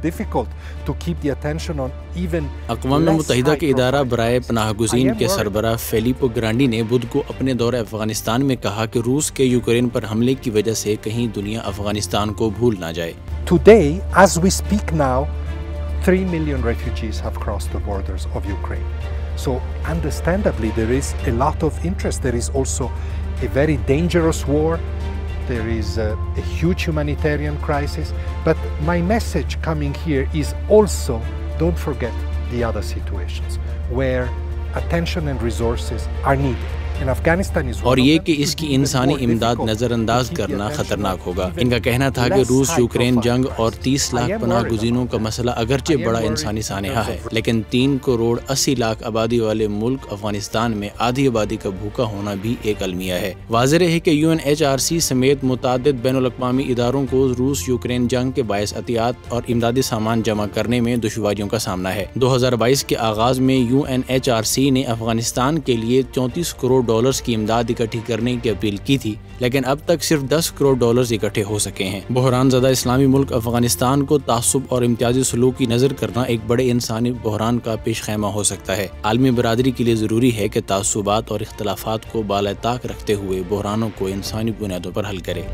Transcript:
difficult to keep the attention on even अक़वाम मुत्तहिदा के इदारा बराए पनाहगुज़ीन के सरबराह फिलिपो ग्रांडी ने बुध को अपने दौरे अफ़गानिस्तान में कहा कि रूस के यूक्रेन पर हमले की वजह से कहीं दुनिया अफ़गानिस्तान को भूल ना जाए। Today, as we speak now, 3 million refugees have crossed the borders of Ukraine. So understandably, there is a lot of interest. There is also a very dangerous war. There is a huge humanitarian crisis. But my message coming here is also, don't forget the other situations where attention and resources are needed. और ये कि इसकी इंसानी इमदाद नज़रअंदाज करना ख़तरनाक होगा। इनका कहना था कि रूस यूक्रेन जंग और 30 लाख पनाह गुज़ीनों का मसला अगरचे बड़ा इंसानी सानहा है, लेकिन 3 करोड़ 80 लाख आबादी वाले मुल्क अफगानिस्तान में आधी आबादी का भूखा होना भी एक अलमिया है। वाज़ेह है कि UNHRC समेत मुतादिद बैनुल-अक़वामी इदारों को रूस यूक्रेन जंग के बायस एहतियात और इमदादी सामान जमा करने में दुश्वारियों का सामना है। 2022 के आगाज़ में UNHRC ने अफगानिस्तान के लिए 34 करोड़ डॉलर्स की इमदाद इकट्ठी करने की अपील की थी, लेकिन अब तक सिर्फ 10 करोड़ डॉलर्स इकट्ठे हो सके हैं। बहरान ज़दा इस्लामी मुल्क अफगानिस्तान को तासुब और इम्तियाजी सलूक की नज़र करना एक बड़े इंसानी बहरान का पेश खैमा हो सकता है। आलमी बरादरी के लिए ज़रूरी है कि तासुबात और इख्तलाफात को बाला ताक रखते हुए बहरानों को इंसानी बुनियादों पर हल करे।